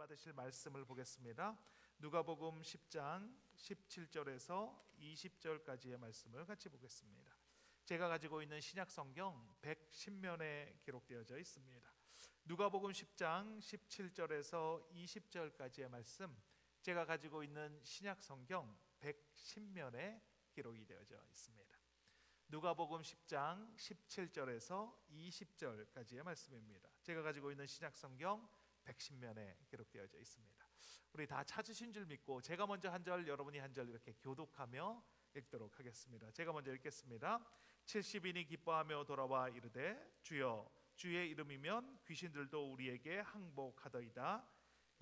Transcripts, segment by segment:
받으실 말씀을 보겠습니다. 누가복음 10장 17절에서 20절까지의 말씀을 같이 보겠습니다. 제가 가지고 있는 신약 성경 110면에 기록되어져 있습니다. 누가복음 10장 17절에서 20절까지의 말씀, 제가 가지고 있는 신약 성경 110면에 기록이 되어져 있습니다. 누가복음 10장 17절에서 20절까지의 말씀입니다. 제가 가지고 있는 신약 성경 110면에 기록되어져 있습니다. 우리 다 찾으신 줄 믿고 제가 먼저 한 절, 여러분이 한 절 이렇게 교독하며 읽도록 하겠습니다. 제가 먼저 읽겠습니다. 70인이 기뻐하며 돌아와 이르되 주여 주의 이름이면 귀신들도 우리에게 항복하더이다.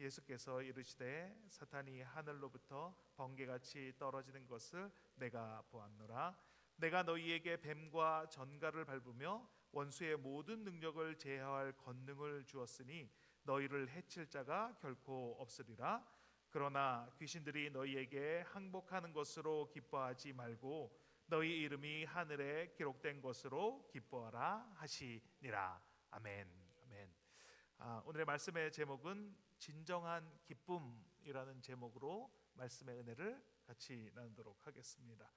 예수께서 이르시되 사탄이 하늘로부터 번개같이 떨어지는 것을 내가 보았노라. 내가 너희에게 뱀과 전갈을 밟으며 원수의 모든 능력을 제어할 권능을 주었으니 너희를 해칠 자가 결코 없으리라. 그러나 귀신들이 너희에게 항복하는 것으로 기뻐하지 말고 너희 이름이 하늘에 기록된 것으로 기뻐하라 하시니라. 아멘. 아멘. 오늘의 말씀의 제목은 진정한 기쁨이라는 제목으로 말씀의 은혜를 같이 나누도록 하겠습니다.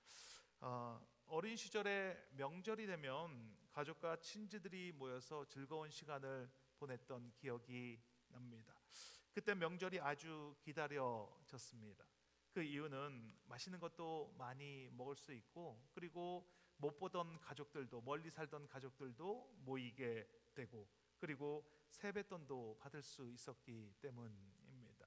어린 시절에 명절이 되면 가족과 친지들이 모여서 즐거운 시간을 보냈던 기억이 납니다. 그때 명절이 아주 기다려졌습니다. 그 이유는 맛있는 것도 많이 먹을 수 있고, 그리고 못 보던 가족들도, 멀리 살던 가족들도 모이게 되고, 그리고 세뱃돈도 받을 수 있었기 때문입니다.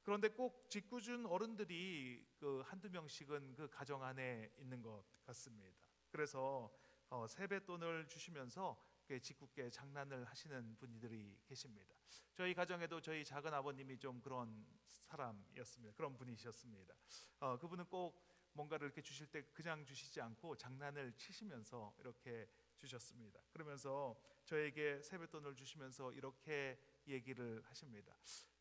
그런데 꼭 짓궂은 어른들이 한두 명씩은 그 가정 안에 있는 것 같습니다. 그래서 세뱃돈을 주시면서 짓궂게 장난을 하시는 분들이 계십니다. 저희 가정에도 저희 작은 아버님이 좀 그런 사람이었습니다. 그런 분이셨습니다. 그분은 꼭 뭔가를 이렇게 주실 때 그냥 주시지 않고 장난을 치시면서 이렇게 주셨습니다. 그러면서 저에게 세뱃돈을 주시면서 이렇게 얘기를 하십니다.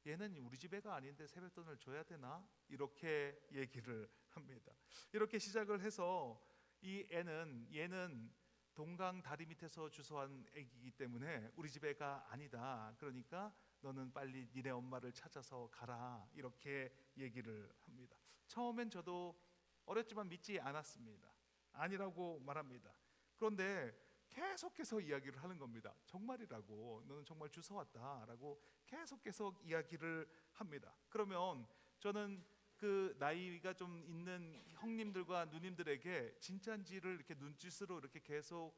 얘는 우리 집 애가 아닌데 세뱃돈을 줘야 되나? 이렇게 얘기를 합니다. 이렇게 시작을 해서 얘는 동강 다리 밑에서 주워한 애기이기 때문에 우리 집 애가 아니다. 그러니까 너는 빨리 니네 엄마를 찾아서 가라. 이렇게 얘기를 합니다. 처음엔 저도 어렸지만 믿지 않았습니다. 아니라고 말합니다. 그런데 계속해서 이야기를 하는 겁니다. 정말이라고, 너는 정말 주워왔다라고 계속 이야기를 합니다. 그러면 저는 그 나이가 좀 있는 형님들과 누님들에게 진짜인지를 이렇게 눈짓으로 이렇게 계속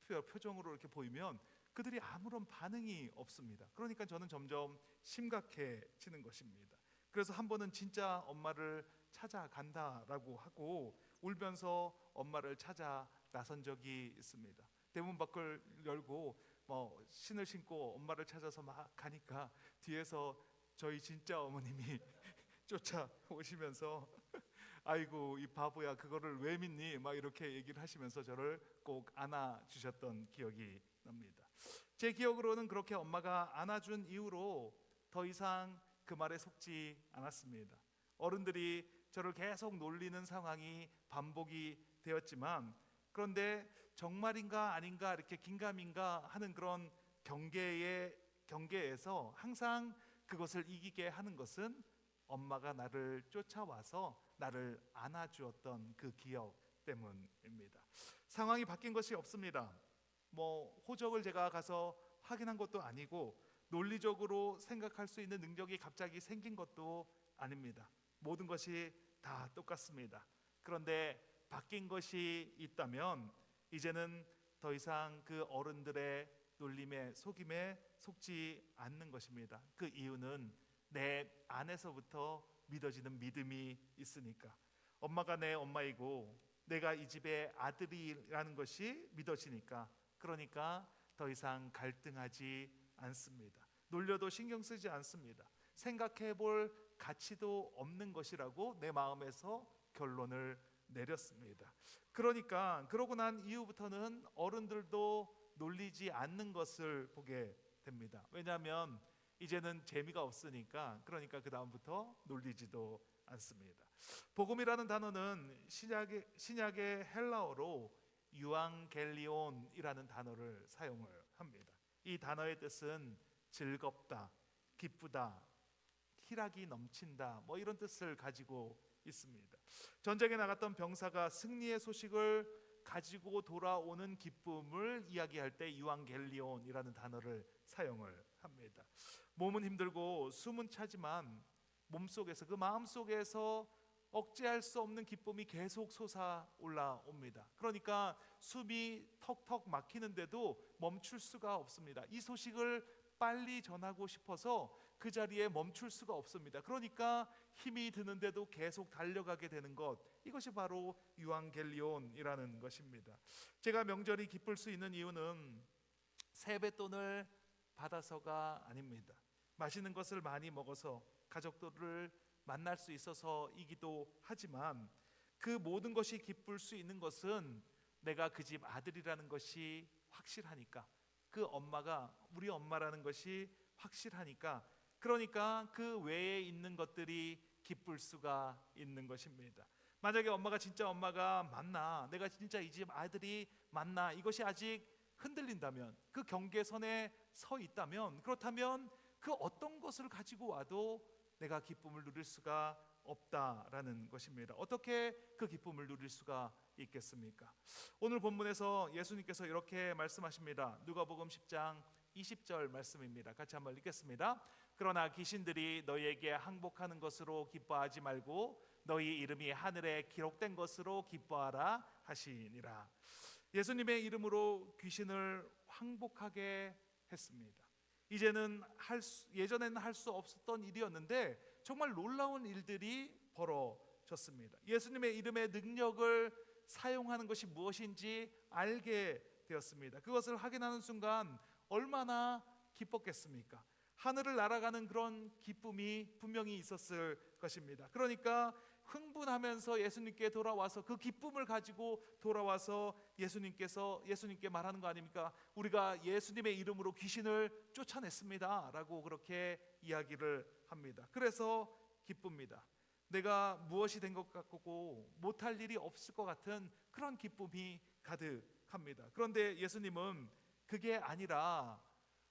표정으로 이렇게 보이면 그들이 아무런 반응이 없습니다. 그러니까 저는 점점 심각해지는 것입니다. 그래서 한 번은 진짜 엄마를 찾아간다라고 하고 울면서 엄마를 찾아 나선 적이 있습니다. 대문 밖을 열고 신을 신고 엄마를 찾아서 막 가니까 뒤에서 저희 진짜 어머님이 쫓아오시면서 아이고 이 바보야 그거를 왜 믿니? 막 이렇게 얘기를 하시면서 저를 꼭 안아주셨던 기억이 납니다. 제 기억으로는 그렇게 엄마가 안아준 이후로 더 이상 그 말에 속지 않았습니다. 어른들이 저를 계속 놀리는 상황이 반복이 되었지만, 그런데 정말인가 아닌가 이렇게 긴가민가 하는 그런 경계에서 항상 그것을 이기게 하는 것은 엄마가 나를 쫓아와서 나를 안아주었던 그 기억 때문입니다. 상황이 바뀐 것이 없습니다. 호적을 제가 가서 확인한 것도 아니고 논리적으로 생각할 수 있는 능력이 갑자기 생긴 것도 아닙니다. 모든 것이 다 똑같습니다. 그런데 바뀐 것이 있다면 이제는 더 이상 그 어른들의 놀림에 속임에 속지 않는 것입니다. 그 이유는 내 안에서부터 믿어지는 믿음이 있으니까. 엄마가 내 엄마이고 내가 이 집의 아들이라는 것이 믿어지니까, 그러니까 더 이상 갈등하지 않습니다. 놀려도 신경 쓰지 않습니다. 생각해 볼 가치도 없는 것이라고 내 마음에서 결론을 내렸습니다. 그러니까 그러고 난 이후부터는 어른들도 놀리지 않는 것을 보게 됩니다. 왜냐하면 이제는 재미가 없으니까. 그러니까 그 다음부터 놀리지도 않습니다. 복음이라는 단어는 신약의 헬라어로 유앙겔리온이라는 단어를 사용을 합니다. 이 단어의 뜻은 즐겁다, 기쁘다, 희락이 넘친다, 뭐 이런 뜻을 가지고 있습니다. 전쟁에 나갔던 병사가 승리의 소식을 가지고 돌아오는 기쁨을 이야기할 때 유앙겔리온이라는 단어를 사용을 합니다. 몸은 힘들고 숨은 차지만 몸속에서, 그 마음속에서 억제할 수 없는 기쁨이 계속 솟아올라옵니다. 그러니까 숨이 턱턱 막히는데도 멈출 수가 없습니다. 이 소식을 빨리 전하고 싶어서 그 자리에 멈출 수가 없습니다. 그러니까 힘이 드는데도 계속 달려가게 되는 것, 이것이 바로 유앙겔리온이라는 것입니다. 제가 명절이 기쁠 수 있는 이유는 세뱃돈을 받아서가 아닙니다. 맛있는 것을 많이 먹어서 가족들을 만날 수 있어서이기도 하지만, 그 모든 것이 기쁠 수 있는 것은 내가 그 집 아들이라는 것이 확실하니까, 그 엄마가 우리 엄마라는 것이 확실하니까, 그러니까 그 외에 있는 것들이 기쁠 수가 있는 것입니다. 만약에 엄마가 진짜 엄마가 맞나, 내가 진짜 이 집 아들이 맞나, 이것이 아직 흔들린다면, 그 경계선에 서 있다면, 그렇다면 그 어떤 것을 가지고 와도 내가 기쁨을 누릴 수가 없다라는 것입니다. 어떻게 그 기쁨을 누릴 수가 있겠습니까? 오늘 본문에서 예수님께서 이렇게 말씀하십니다. 누가복음 10장 20절 말씀입니다. 같이 한번 읽겠습니다. 그러나 귀신들이 너희에게 항복하는 것으로 기뻐하지 말고 너희 이름이 하늘에 기록된 것으로 기뻐하라 하시니라. 예수님의 이름으로 귀신을 항복하게 했습니다. 예전에는 할 수 없었던 일이었는데 정말 놀라운 일들이 벌어졌습니다. 예수님의 이름의 능력을 사용하는 것이 무엇인지 알게 되었습니다. 그것을 확인하는 순간 얼마나 기뻤겠습니까? 하늘을 날아가는 그런 기쁨이 분명히 있었을 것입니다. 그러니까 흥분하면서 예수님께 돌아와서 그 기쁨을 가지고 돌아와서 예수님께 말하는 거 아닙니까? 우리가 예수님의 이름으로 귀신을 쫓아냈습니다 라고 그렇게 이야기를 합니다. 그래서 기쁩니다. 내가 무엇이 된 것 같고 못할 일이 없을 것 같은 그런 기쁨이 가득합니다. 그런데 예수님은 그게 아니라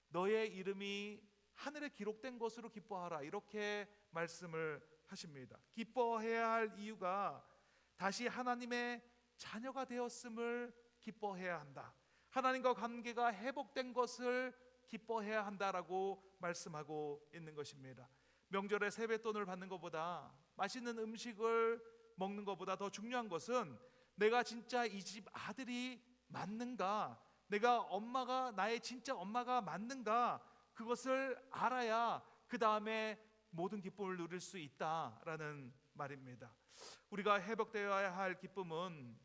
너의 이름이 하늘에 기록된 것으로 기뻐하라, 이렇게 말씀을 하십니다. 기뻐해야 할 이유가 다시 하나님의 자녀가 되었음을 기뻐해야 한다, 하나님과 관계가 회복된 것을 기뻐해야 한다라고 말씀하고 있는 것입니다. 명절에 세뱃돈을 받는 것보다, 맛있는 음식을 먹는 것보다 더 중요한 것은 내가 진짜 이 집 아들이 맞는가, 나의 진짜 엄마가 맞는가, 그것을 알아야 그 다음에 모든 기쁨을 누릴 수 있다라는 말입니다. 우리가 회복되어야 할 기쁨은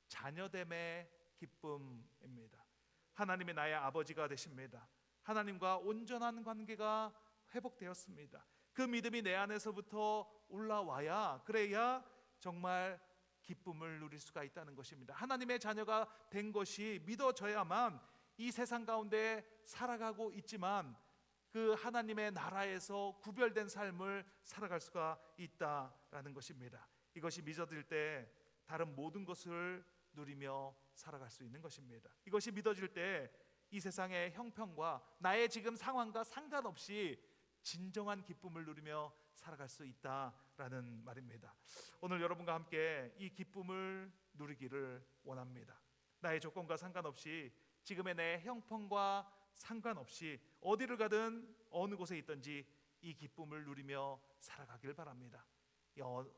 자녀됨의 기쁨입니다. 하나님이 나의 아버지가 되십니다. 하나님과 온전한 관계가 회복되었습니다. 그 믿음이 내 안에서부터 올라와야, 그래야 정말 기쁨을 누릴 수가 있다는 것입니다. 하나님의 자녀가 된 것이 믿어져야만 이 세상 가운데 살아가고 있지만 그 하나님의 나라에서 구별된 삶을 살아갈 수가 있다라는 것입니다. 이것이 믿어질 때 다른 모든 것을 누리며 살아갈 수 있는 것입니다. 이것이 믿어질 때 이 세상의 형편과 나의 지금 상황과 상관없이 진정한 기쁨을 누리며 살아갈 수 있다라는 말입니다. 오늘 여러분과 함께 이 기쁨을 누리기를 원합니다. 나의 조건과 상관없이, 지금의 내 형편과 상관없이 어디를 가든 어느 곳에 있든지 이 기쁨을 누리며 살아가길 바랍니다.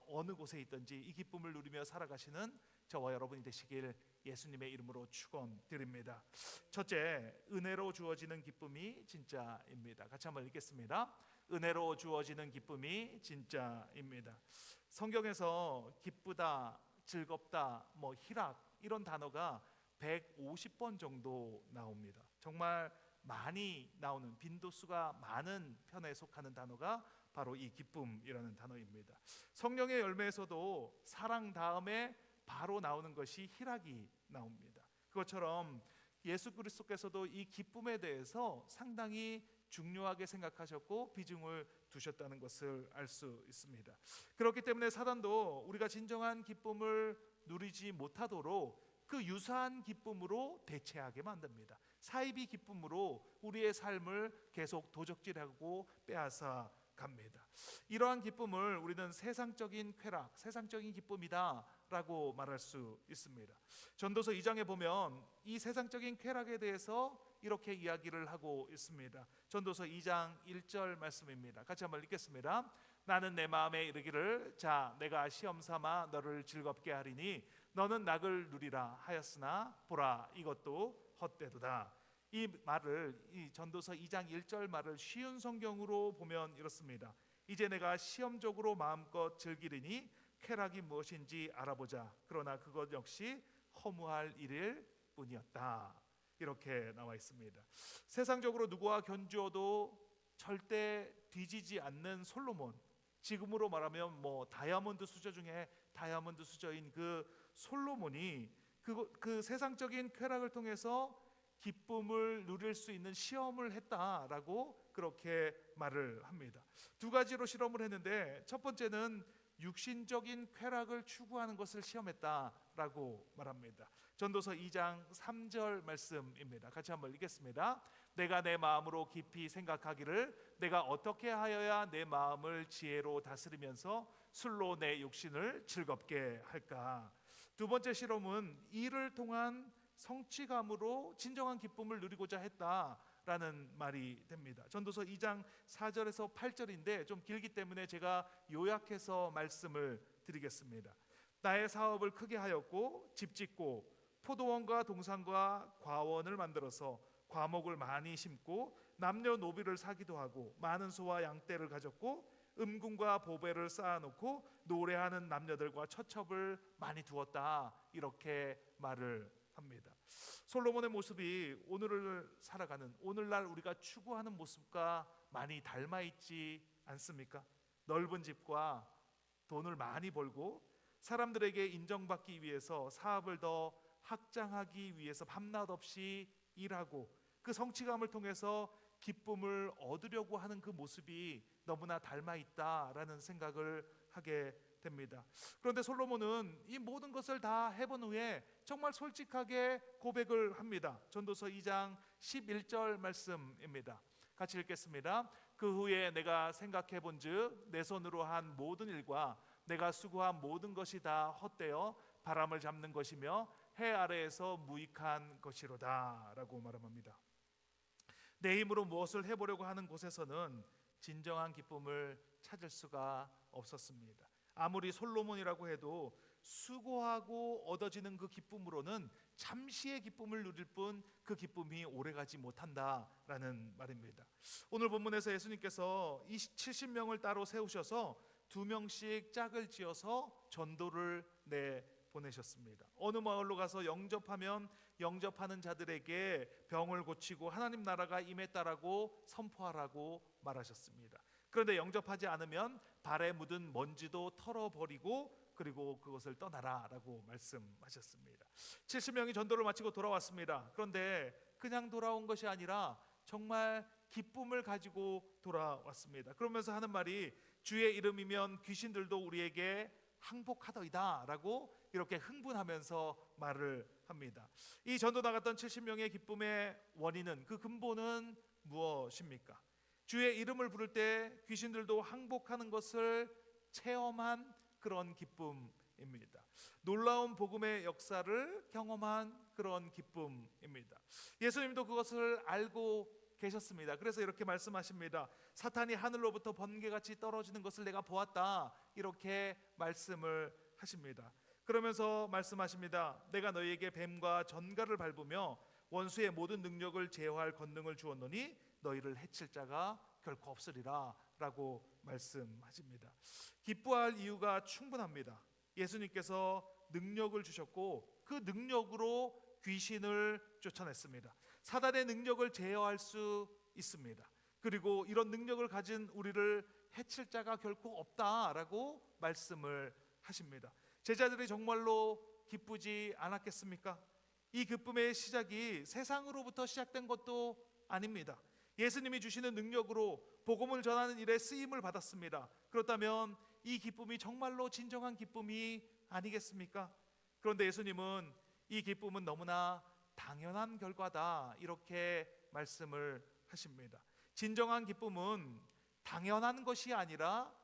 어느 곳에 있든지 이 기쁨을 누리며 살아가시는 저와 여러분이 되시길 예수님의 이름으로 축원드립니다. 첫째, 은혜로 주어지는 기쁨이 진짜입니다. 같이 한번 읽겠습니다. 은혜로 주어지는 기쁨이 진짜입니다. 성경에서 기쁘다, 즐겁다, 희락, 이런 단어가 150번 정도 나옵니다. 정말 많이 나오는, 빈도수가 많은 편에 속하는 단어가 바로 이 기쁨이라는 단어입니다. 성령의 열매에서도 사랑 다음에 바로 나오는 것이 희락이 나옵니다. 그것처럼 예수 그리스도께서도 이 기쁨에 대해서 상당히 중요하게 생각하셨고 비중을 두셨다는 것을 알 수 있습니다. 그렇기 때문에 사단도 우리가 진정한 기쁨을 누리지 못하도록 그 유사한 기쁨으로 대체하게 만듭니다. 사이비 기쁨으로 우리의 삶을 계속 도적질하고 빼앗아 갑니다. 이러한 기쁨을 우리는 세상적인 쾌락, 세상적인 기쁨이다라고 말할 수 있습니다. 전도서 2장에 보면 이 세상적인 쾌락에 대해서 이렇게 이야기를 하고 있습니다. 전도서 2장 1절 말씀입니다. 같이 한번 읽겠습니다. 나는 내 마음에 이르기를 자 내가 시험 삼아 너를 즐겁게 하리니 너는 낙을 누리라 하였으나 보라 이것도 헛되도다. 이 말을 이 전도서 2장 1절 말을 쉬운 성경으로 보면 이렇습니다. 이제 내가 시험적으로 마음껏 즐기리니 쾌락이 무엇인지 알아보자. 그러나 그것 역시 허무할 일일 뿐이었다. 이렇게 나와 있습니다. 세상적으로 누구와 견주어도 절대 뒤지지 않는 솔로몬, 지금으로 말하면 다이아몬드 수저 중에 다이아몬드 수저인 그 솔로몬이 그 세상적인 쾌락을 통해서 기쁨을 누릴 수 있는 시험을 했다라고 그렇게 말을 합니다. 두 가지로 실험을 했는데 첫 번째는 육신적인 쾌락을 추구하는 것을 시험했다라고 말합니다. 전도서 2장 3절 말씀입니다. 같이 한번 읽겠습니다. 내가 내 마음으로 깊이 생각하기를 내가 어떻게 하여야 내 마음을 지혜로 다스리면서 술로 내 육신을 즐겁게 할까. 두 번째 실험은 이를 통한 성취감으로 진정한 기쁨을 누리고자 했다라는 말이 됩니다. 전도서 2장 4절에서 8절인데 좀 길기 때문에 제가 요약해서 말씀을 드리겠습니다. 나의 사업을 크게 하였고 집 짓고 포도원과 동산과 과원을 만들어서 과목을 많이 심고 남녀노비를 사기도 하고 많은 소와 양떼를 가졌고 음궁과 보배를 쌓아놓고 노래하는 남녀들과 처첩을 많이 두었다. 이렇게 말을 합니다. 솔로몬의 모습이 오늘을 살아가는 오늘날 우리가 추구하는 모습과 많이 닮아 있지 않습니까? 넓은 집과 돈을 많이 벌고 사람들에게 인정받기 위해서 사업을 더 확장하기 위해서 밤낮 없이 일하고 그 성취감을 통해서 기쁨을 얻으려고 하는 그 모습이 너무나 닮아 있다라는 생각을 하게 됩니다. 그런데 솔로몬은 이 모든 것을 다 해본 후에 정말 솔직하게 고백을 합니다. 전도서 2장 11절 말씀입니다. 같이 읽겠습니다. 그 후에 내가 생각해 본즉 내 손으로 한 모든 일과 내가 수고한 모든 것이 다 헛되어 바람을 잡는 것이며 해 아래에서 무익한 것이로다 라고 말합니다. 내 힘으로 무엇을 해보려고 하는 곳에서는 진정한 기쁨을 찾을 수가 없었습니다. 아무리 솔로몬이라고 해도 수고하고 얻어지는 그 기쁨으로는 잠시의 기쁨을 누릴 뿐 그 기쁨이 오래가지 못한다라는 말입니다. 오늘 본문에서 예수님께서 70명을 따로 세우셔서 2명씩 짝을 지어서 전도를 보내셨습니다. 어느 마을로 가서 영접하면 영접하는 자들에게 병을 고치고 하나님 나라가 임했다라고 선포하라고 말하셨습니다. 그런데 영접하지 않으면 발에 묻은 먼지도 털어버리고 그리고 그것을 떠나라라고 말씀하셨습니다. 70명이 전도를 마치고 돌아왔습니다. 그런데 그냥 돌아온 것이 아니라 정말 기쁨을 가지고 돌아왔습니다. 그러면서 하는 말이 주의 이름이면 귀신들도 우리에게 항복하더이다 라고 이렇게 흥분하면서 말을 합니다. 이 전도 나갔던 70명의 기쁨의 원인은 그 근본은 무엇입니까? 주의 이름을 부를 때 귀신들도 항복하는 것을 체험한 그런 기쁨입니다. 놀라운 복음의 역사를 경험한 그런 기쁨입니다. 예수님도 그것을 알고 계셨습니다. 그래서 이렇게 말씀하십니다. 사탄이 하늘로부터 번개같이 떨어지는 것을 내가 보았다. 이렇게 말씀을 하십니다. 그러면서 말씀하십니다. 내가 너희에게 뱀과 전갈을 밟으며 원수의 모든 능력을 제어할 권능을 주었노니 너희를 해칠 자가 결코 없으리라 라고 말씀하십니다. 기뻐할 이유가 충분합니다. 예수님께서 능력을 주셨고 그 능력으로 귀신을 쫓아냈습니다. 사단의 능력을 제어할 수 있습니다. 그리고 이런 능력을 가진 우리를 해칠 자가 결코 없다라고 말씀을 하십니다. 제자들이 정말로 기쁘지 않았겠습니까? 이 기쁨의 시작이 세상으로부터 시작된 것도 아닙니다. 예수님이 주시는 능력으로 복음을 전하는 일에 쓰임을 받았습니다. 그렇다면 이 기쁨이 정말로 진정한 기쁨이 아니겠습니까? 그런데 예수님은 이 기쁨은 너무나 당연한 결과다, 이렇게 말씀을 하십니다. 진정한 기쁨은 당연한 것이 아니라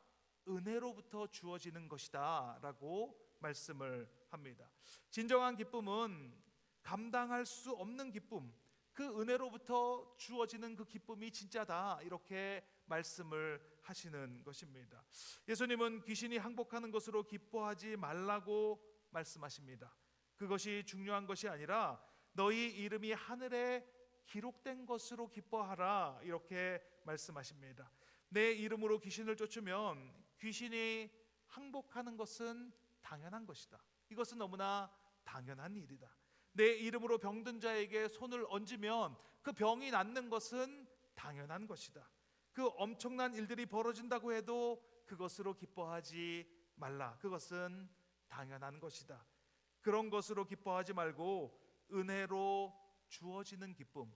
은혜로부터 주어지는 것이다 라고 말씀을 합니다. 진정한 기쁨은 감당할 수 없는 기쁨, 그 은혜로부터 주어지는 그 기쁨이 진짜다, 이렇게 말씀을 하시는 것입니다. 예수님은 귀신이 항복하는 것으로 기뻐하지 말라고 말씀하십니다. 그것이 중요한 것이 아니라 너희 이름이 하늘에 기록된 것으로 기뻐하라, 이렇게 말씀하십니다. 내 이름으로 귀신을 쫓으면 귀신이 항복하는 것은 당연한 것이다. 이것은 너무나 당연한 일이다. 내 이름으로 병든 자에게 손을 얹으면 그 병이 낫는 것은 당연한 것이다. 그 엄청난 일들이 벌어진다고 해도 그것으로 기뻐하지 말라. 그것은 당연한 것이다. 그런 것으로 기뻐하지 말고 은혜로 주어지는 기쁨.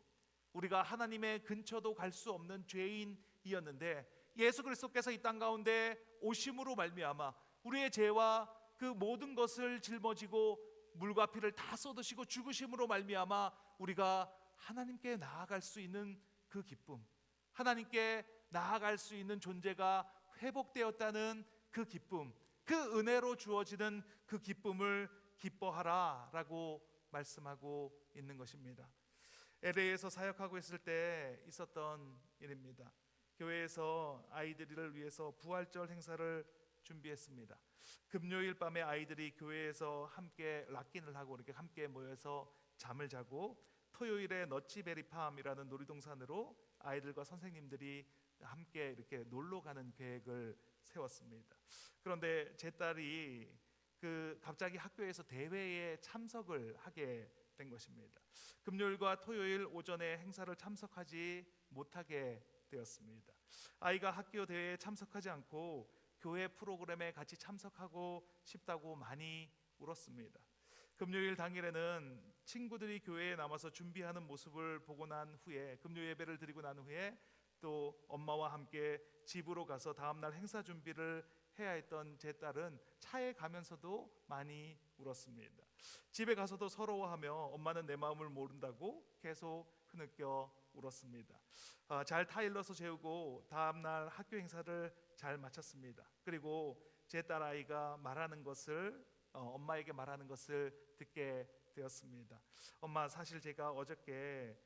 우리가 하나님의 근처도 갈 수 없는 죄인이었는데 예수 그리스도께서 이 땅 가운데 오심으로 말미암아 우리의 죄와 그 모든 것을 짊어지고 물과 피를 다 쏟으시고 죽으심으로 말미암아 우리가 하나님께 나아갈 수 있는 그 기쁨, 하나님께 나아갈 수 있는 존재가 회복되었다는 그 기쁨, 그 은혜로 주어지는 그 기쁨을 기뻐하라 라고 말씀하고 있는 것입니다. LA에서 사역하고 있을 때 있었던 일입니다. 교회에서 아이들을 위해서 부활절 행사를 준비했습니다. 금요일 밤에 아이들이 교회에서 함께 락긴을 하고 이렇게 함께 모여서 잠을 자고 토요일에 너치베리팜이라는 놀이동산으로 아이들과 선생님들이 함께 이렇게 놀러 가는 계획을 세웠습니다. 그런데 제 딸이 갑자기 학교에서 대회에 참석을 하게 된 것입니다. 금요일과 토요일 오전에 행사를 참석하지 못하게 되었습니다. 아이가 학교 대회에 참석하지 않고 교회 프로그램에 같이 참석하고 싶다고 많이 울었습니다. 금요일 당일에는 친구들이 교회에 남아서 준비하는 모습을 보고 난 후에, 금요 예배를 드리고 난 후에 또 엄마와 함께 집으로 가서 다음날 행사 준비를 해야 했던 제 딸은 차에 가면서도 많이 울었습니다. 집에 가서도 서러워하며 엄마는 내 마음을 모른다고 계속 흐느껴 울었습니다. 잘 타일러서 재우고 다음날 학교 행사를 잘 마쳤습니다. 그리고 제 딸아이가 말하는 것을 엄마에게 말하는 것을 듣게 되었습니다. 엄마, 사실 제가 어저께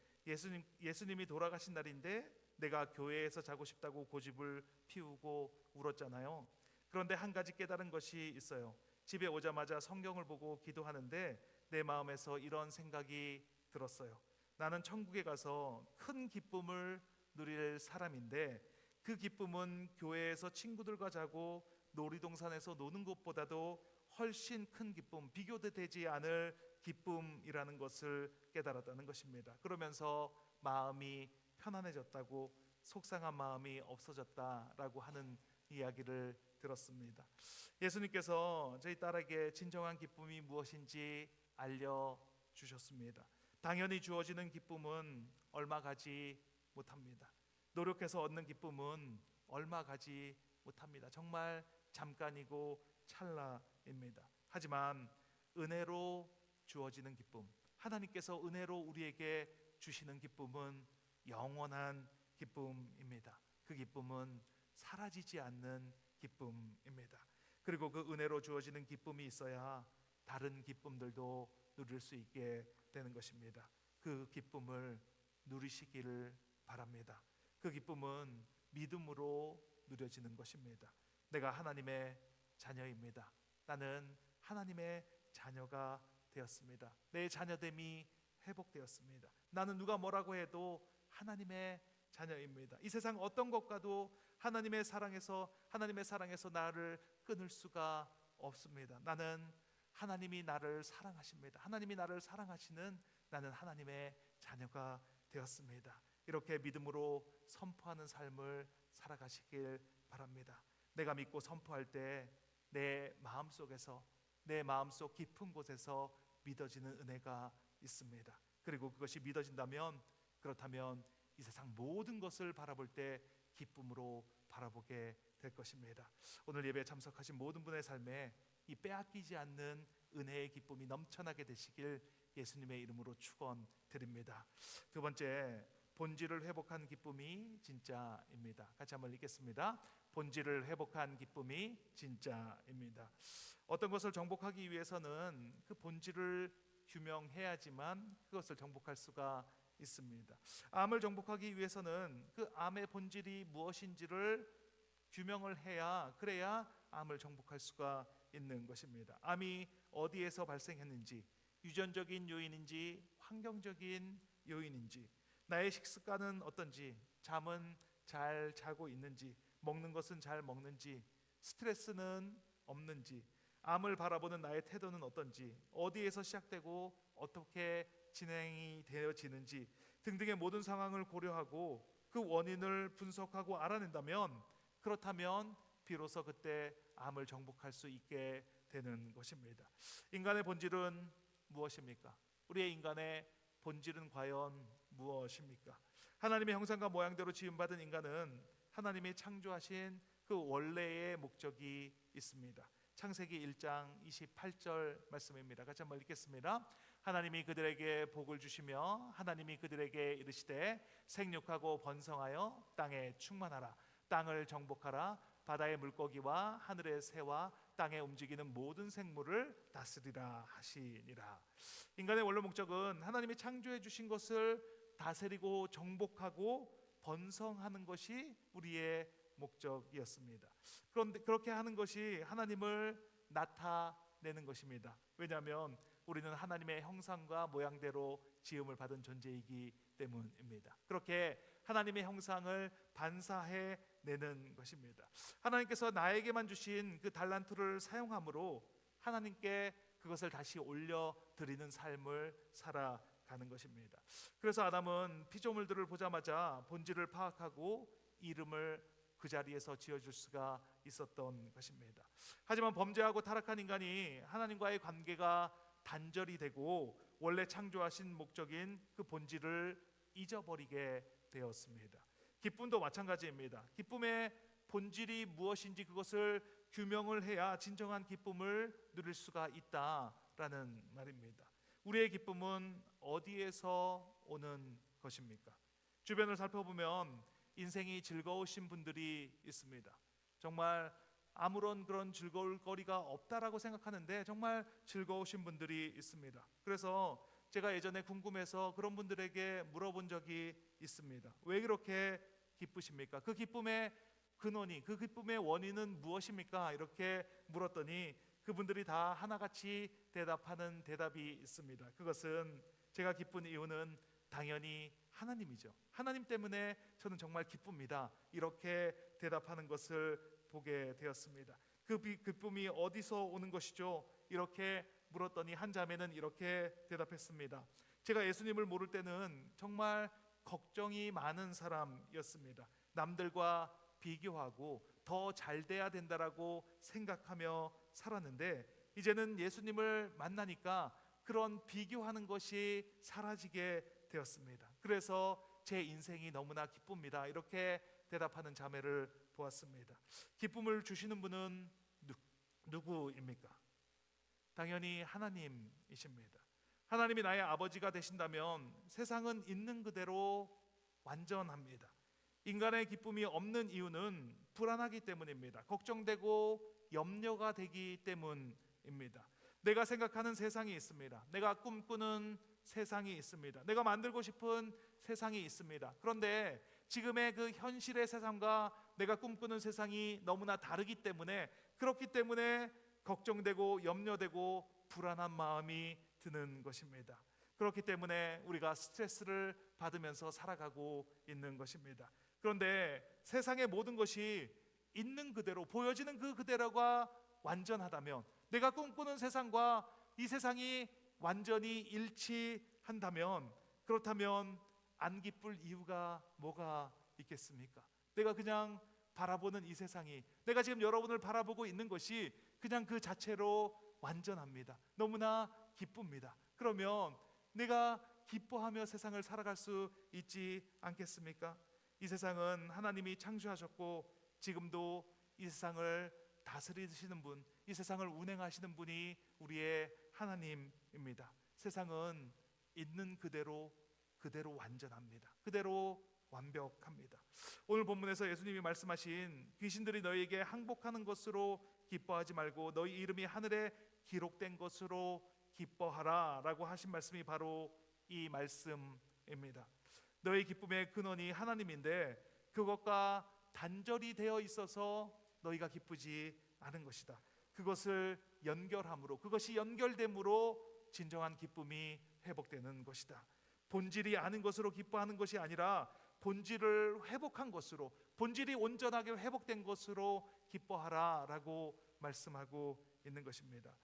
예수님이 돌아가신 날인데 내가 교회에서 자고 싶다고 고집을 피우고 울었잖아요. 그런데 한 가지 깨달은 것이 있어요. 집에 오자마자 성경을 보고 기도하는데 내 마음에서 이런 생각이 들었어요. 나는 천국에 가서 큰 기쁨을 누릴 사람인데 그 기쁨은 교회에서 친구들과 자고 놀이동산에서 노는 것보다도 훨씬 큰 기쁨, 비교도 되지 않을 기쁨이라는 것을 깨달았다는 것입니다. 그러면서 마음이 편안해졌다고, 속상한 마음이 없어졌다라고 하는 이야기를 들었습니다. 예수님께서 저희 딸에게 진정한 기쁨이 무엇인지 알려주셨습니다. 당연히 주어지는 기쁨은 얼마 가지 못합니다. 노력해서 얻는 기쁨은 얼마 가지 못합니다. 정말 잠깐이고 찰나입니다. 하지만 은혜로 주어지는 기쁨, 하나님께서 은혜로 우리에게 주시는 기쁨은 영원한 기쁨입니다. 그 기쁨은 사라지지 않는 기쁨입니다. 그리고 그 은혜로 주어지는 기쁨이 있어야 다른 기쁨들도 누릴 수 있게 되는 것입니다. 그 기쁨을 누리시기를 바랍니다. 그 기쁨은 믿음으로 누려지는 것입니다. 내가 하나님의 자녀입니다. 나는 하나님의 자녀가 되었습니다. 내 자녀됨이 회복되었습니다. 나는 누가 뭐라고 해도 하나님의 자녀입니다. 이 세상 어떤 것과도 하나님의 사랑에서 나를 끊을 수가 없습니다. 나는 하나님이 나를 사랑하십니다. 하나님이 나를 사랑하시는 나는 하나님의 자녀가 되었습니다. 이렇게 믿음으로 선포하는 삶을 살아가시길 바랍니다. 내가 믿고 선포할 때 내 마음속에서, 내 마음속 깊은 곳에서 믿어지는 은혜가 있습니다. 그리고 그것이 믿어진다면, 그렇다면 이 세상 모든 것을 바라볼 때 기쁨으로 바라보게 될 것입니다. 오늘 예배에 참석하신 모든 분의 삶에 이 빼앗기지 않는 은혜의 기쁨이 넘쳐나게 되시길 예수님의 이름으로 축원드립니다. 두 번째, 본질을 회복한 기쁨이 진짜입니다. 같이 한번 읽겠습니다. 본질을 회복한 기쁨이 진짜입니다. 어떤 것을 정복하기 위해서는 그 본질을 규명해야지만 그것을 정복할 수가 있습니다. 암을 정복하기 위해서는 그 암의 본질이 무엇인지를 규명을 해야, 그래야 암을 정복할 수가 있는 것입니다. 암이 어디에서 발생했는지, 유전적인 요인인지 환경적인 요인인지, 나의 식습관은 어떤지, 잠은 잘 자고 있는지, 먹는 것은 잘 먹는지, 스트레스는 없는지, 암을 바라보는 나의 태도는 어떤지, 어디에서 시작되고 어떻게 진행이 되어지는지 등등의 모든 상황을 고려하고 그 원인을 분석하고 알아낸다면, 그렇다면 비로소 그때 암을 정복할 수 있게 되는 것입니다. 인간의 본질은 무엇입니까? 우리의 인간의 본질은 과연 무엇입니까? 하나님의 형상과 모양대로 지음받은 인간은 하나님이 창조하신 그 원래의 목적이 있습니다. 창세기 1장 28절 말씀입니다. 같이 한번 읽겠습니다. 하나님이 그들에게 복을 주시며 하나님이 그들에게 이르시되 생육하고 번성하여 땅에 충만하라. 땅을 정복하라. 바다의 물고기와 하늘의 새와 땅에 움직이는 모든 생물을 다스리라 하시니라. 인간의 원래 목적은 하나님이 창조해 주신 것을 다스리고 정복하고 번성하는 것이 우리의 목적이었습니다. 그런데 그렇게 하는 것이 하나님을 나타내는 것입니다. 왜냐하면 우리는 하나님의 형상과 모양대로 지음을 받은 존재이기 때문입니다. 그렇게 하나님의 형상을 반사해 내는 것입니다. 하나님께서 나에게만 주신 그 달란트를 사용함으로 하나님께 그것을 다시 올려 드리는 삶을 살아가는 것입니다. 그래서 아담은 피조물들을 보자마자 본질을 파악하고 이름을 그 자리에서 지어줄 수가 있었던 것입니다. 하지만 범죄하고 타락한 인간이 하나님과의 관계가 단절이 되고 원래 창조하신 목적인 그 본질을 잊어버리게 되었습니다. 기쁨도 마찬가지입니다. 기쁨의 본질이 무엇인지 그것을 규명을 해야 진정한 기쁨을 누릴 수가 있다라는 말입니다. 우리의 기쁨은 어디에서 오는 것입니까? 주변을 살펴보면 인생이 즐거우신 분들이 있습니다. 정말 아무런 그런 즐거울 거리가 없다라고 생각하는데 정말 즐거우신 분들이 있습니다. 그래서 제가 예전에 궁금해서 그런 분들에게 물어본 적이 있습니다. 왜 그렇게 기쁘십니까? 그 기쁨의 근원이, 그 기쁨의 원인은 무엇입니까? 이렇게 물었더니 그분들이 다 하나같이 대답하는 대답이 있습니다. 그것은 제가 기쁜 이유는 당연히 하나님이죠. 하나님 때문에 저는 정말 기쁩니다. 이렇게 대답하는 것을 보게 되었습니다. 그 기쁨이 어디서 오는 것이죠? 이렇게 물었더니 한 자매는 이렇게 대답했습니다. 제가 예수님을 모를 때는 정말 걱정이 많은 사람이었습니다. 남들과 비교하고 더 잘 돼야 된다라고 생각하며 살았는데 이제는 예수님을 만나니까 그런 비교하는 것이 사라지게 되었습니다. 그래서 제 인생이 너무나 기쁩니다. 이렇게 대답하는 자매를 보았습니다. 기쁨을 주시는 분은 누구입니까? 당연히 하나님이십니다. 하나님이 나의 아버지가 되신다면 세상은 있는 그대로 완전합니다. 인간의 기쁨이 없는 이유는 불안하기 때문입니다. 걱정되고 염려가 되기 때문입니다. 내가 생각하는 세상이 있습니다. 내가 꿈꾸는 세상이 있습니다. 내가 만들고 싶은 세상이 있습니다. 그런데 지금의 그 현실의 세상과 내가 꿈꾸는 세상이 너무나 다르기 때문에, 그렇기 때문에 걱정되고 염려되고 불안한 마음이 드는 것입니다. 그렇기 때문에 우리가 스트레스를 받으면서 살아가고 있는 것입니다. 그런데 세상의 모든 것이 있는 그대로 보여지는 그 그대로가 완전하다면, 내가 꿈꾸는 세상과 이 세상이 완전히 일치한다면, 그렇다면 안 기쁠 이유가 뭐가 있겠습니까? 내가 그냥 바라보는 이 세상이, 내가 지금 여러분을 바라보고 있는 것이 그냥 그 자체로 완전합니다. 너무나 기쁩니다. 그러면 내가 기뻐하며 세상을 살아갈 수 있지 않겠습니까? 이 세상은 하나님이 창조하셨고 지금도 이 세상을 다스리시는 분, 이 세상을 운행하시는 분이 우리의 하나님입니다. 세상은 있는 그대로 완전합니다. 그대로 완벽합니다. 오늘 본문에서 예수님이 말씀하신 귀신들이 너희에게 항복하는 것으로 기뻐하지 말고 너희 이름이 하늘에 기록된 것으로 기뻐하라 라고 하신 말씀이 바로 이 말씀입니다. 너희 기쁨의 근원이 하나님인데 그것과 단절이 되어 있어서 너희가 기쁘지 않은 것이다. 그것을 연결함으로, 그것이 연결됨으로 진정한 기쁨이 회복되는 것이다. 본질이 아닌 것으로 기뻐하는 것이 아니라 본질을 회복한 것으로, 본질이 온전하게 회복된 것으로 기뻐하라 라고 말씀하고 있는 것입니다.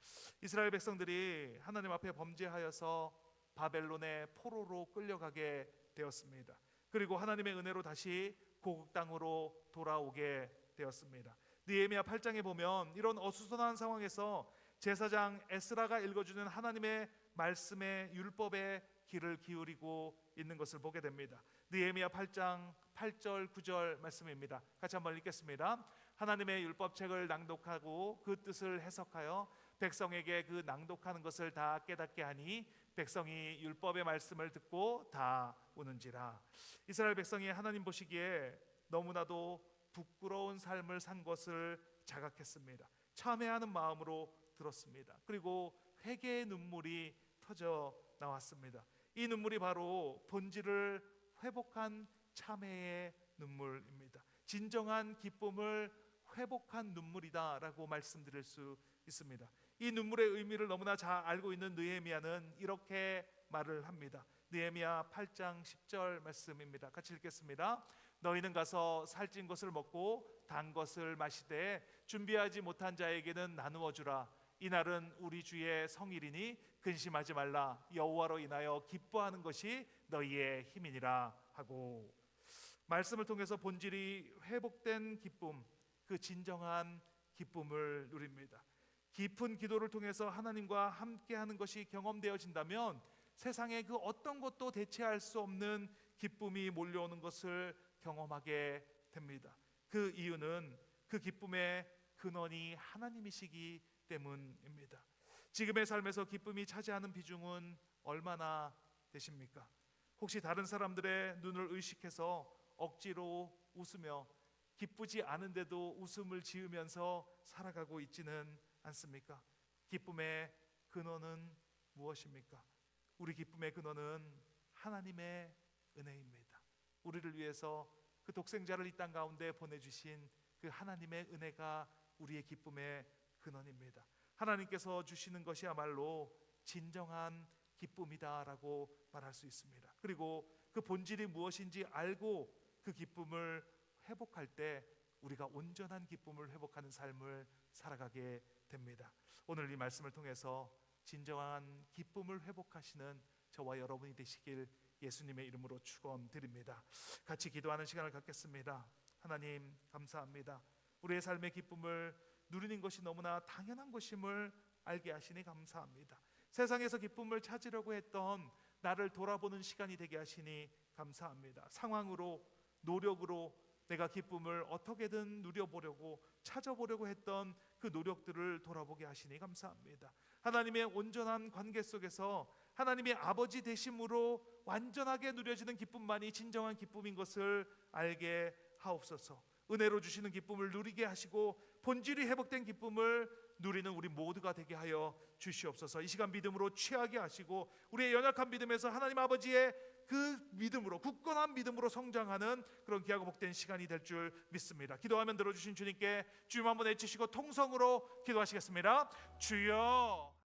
이스라엘 백성들이 하나님 앞에 범죄하여서 바벨론의 포로로 끌려가게 되었습니다. 그리고 하나님의 은혜로 다시 고국 땅으로 돌아오게 되었습니다. 느헤미야 8장에 보면 이런 어수선한 상황에서 제사장 에스라가 읽어주는 하나님의 말씀의 율법의 귀를 기울이고 있는 것을 보게 됩니다. 느헤미야 8장 8절 9절 말씀입니다. 같이 한번 읽겠습니다. 하나님의 율법책을 낭독하고 그 뜻을 해석하여 백성에게 그 낭독하는 것을 다 깨닫게 하니 백성이 율법의 말씀을 듣고 다 우는지라. 이스라엘 백성이 하나님 보시기에 너무나도 부끄러운 삶을 산 것을 자각했습니다. 참회하는 마음으로 들었습니다. 그리고 회개의 눈물이 터져 나왔습니다. 이 눈물이 바로 본질을 회복한 참회의 눈물입니다. 진정한 기쁨을 회복한 눈물이다라고 말씀드릴 수 있습니다. 이 눈물의 의미를 너무나 잘 알고 있는 느헤미야는 이렇게 말을 합니다. 느헤미야 8장 10절 말씀입니다. 같이 읽겠습니다. 너희는 가서 살찐 것을 먹고 단 것을 마시되 준비하지 못한 자에게는 나누어 주라. 이날은 우리 주의 성일이니 근심하지 말라. 여호와로 인하여 기뻐하는 것이 너희의 힘이니라 하고, 말씀을 통해서 본질이 회복된 기쁨, 그 진정한 기쁨을 누립니다. 깊은 기도를 통해서 하나님과 함께하는 것이 경험되어진다면 세상의 그 어떤 것도 대체할 수 없는 기쁨이 몰려오는 것을 경험하게 됩니다. 그 이유는 그 기쁨의 근원이 하나님이시기 때문입니다. 지금의 삶에서 기쁨이 차지하는 비중은 얼마나 되십니까? 혹시 다른 사람들의 눈을 의식해서 억지로 웃으며 기쁘지 않은데도 웃음을 지으면서 살아가고 있지는 않습니까? 기쁨의 근원은 무엇입니까? 우리 기쁨의 근원은 하나님의 은혜입니다. 우리를 위해서 그 독생자를 이 땅 가운데 보내주신 그 하나님의 은혜가 우리의 기쁨의 근원입니다. 하나님께서 주시는 것이야말로 진정한 기쁨이다라고 말할 수 있습니다. 그리고 그 본질이 무엇인지 알고 그 기쁨을 회복할 때 우리가 온전한 기쁨을 회복하는 삶을 살아가게 됩니다. 오늘 이 말씀을 통해서 진정한 기쁨을 회복하시는 저와 여러분이 되시길 예수님의 이름으로 축원드립니다. 같이 기도하는 시간을 갖겠습니다. 하나님 감사합니다. 우리의 삶의 기쁨을 누리는 것이 너무나 당연한 것임을 알게 하시니 감사합니다. 세상에서 기쁨을 찾으려고 했던 나를 돌아보는 시간이 되게 하시니 감사합니다. 상황으로, 노력으로 내가 기쁨을 어떻게든 누려보려고 찾아보려고 했던 그 노력들을 돌아보게 하시니 감사합니다. 하나님의 온전한 관계 속에서 하나님의 아버지 되심으로 완전하게 누려지는 기쁨만이 진정한 기쁨인 것을 알게 하옵소서. 은혜로 주시는 기쁨을 누리게 하시고 본질이 회복된 기쁨을 누리는 우리 모두가 되게 하여 주시옵소서. 이 시간 믿음으로 취하게 하시고 우리의 연약한 믿음에서 하나님 아버지의 그 믿음으로, 굳건한 믿음으로 성장하는 그런 귀하고 복된 시간이 될 줄 믿습니다. 기도하면 들어주신 주님께 주님 한번 외치시고 통성으로 기도하시겠습니다. 주여.